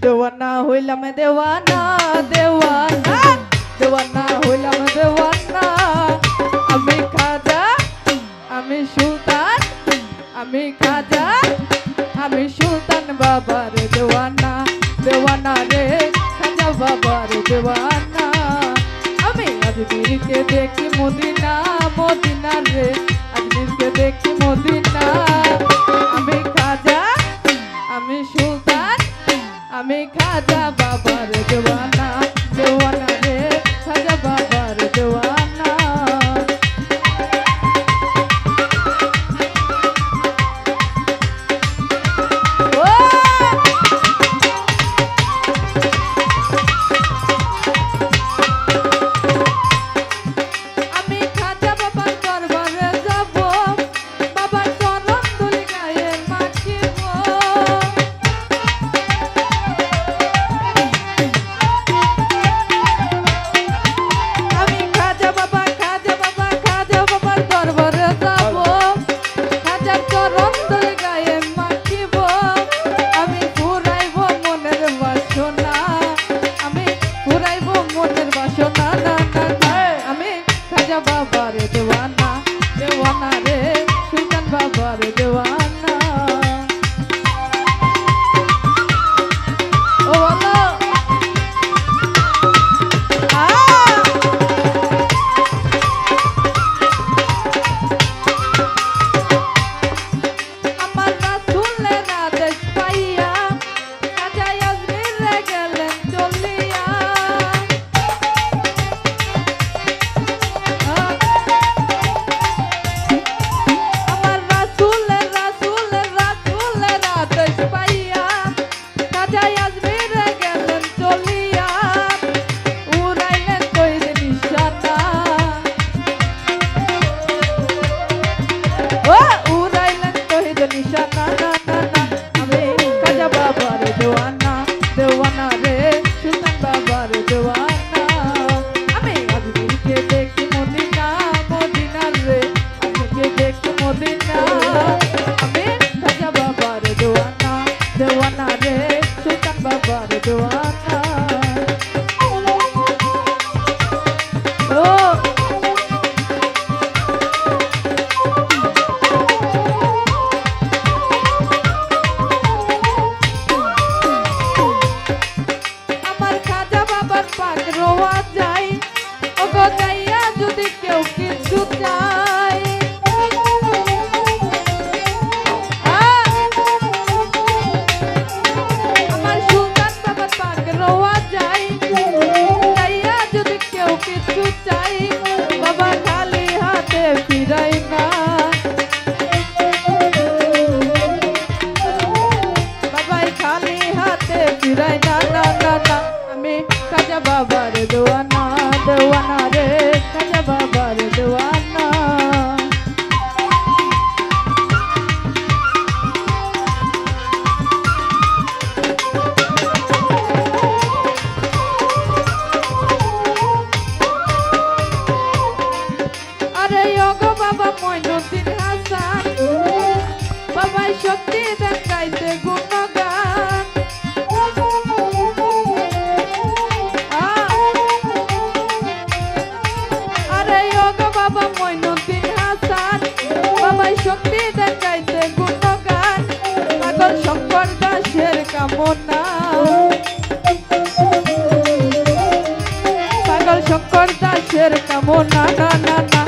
দেওয়ানা হইলাম দেওয়ানা দেওয়ানা দেওয়ানা হইলাম দেওয়ানা আমি খাজা আমি সুলতান আমি খাজা আমি সুলতান বাবার দেওয়ানা দেওয়ানা রে খাজা বাবার দেওয়ানা আমি আজমিরকে দেখি মদিনা মদিনা রে আজমিরকে দেখি মদিনা আমি খাজা আমি সুলতান আমি খাজা বাবার দেওয়ানা দেওয়ানা রে খাজা বাবার দেওয়ানা বাবার দেওয়ানা দেওয়ানা রে সুলতান বাবার দেওয়ানা ও বলো আমার রাসূলের আদেশ পাইয়া খাজা আজমিরে গেলেন চলিয়া দেওয়ানা রে সুলতান বাবার দেওয়ানা আমি আজমিরকে দেখি মদিনা মদিনা রে আজকে দেখি মদিনা আমি খাজা বাবার দেওয়ানা দেওয়ানা রে সুলতান বাবার দেওয়ানা ও রোয়া যায় ওগো যাইয়া যদি কেউ কিছু চায় আমার সুলতান বাবার পাক রোয়া যায় যাইয়া যদি কেউ কিছু চাই বাবা খালি হাতে ফিরাই না বাবাই খালি হাতে ফিরাই না না না না আমি খাজা বাবার দেওয়ানা দেওয়ানা রে খাজা বাবার দেওয়ানা আরে ওগো বাবা মঈনুদ্দিন হাসান বাবাই শক্তি দেন গাইতে গুণগান বাবা মঈনুদ্দিন হাসান বাবাই শক্তি দেন গাইতে গুণগান পাগল শঙ্কর দাসের কামনা পাগল শঙ্কর দাসের কামনা না না না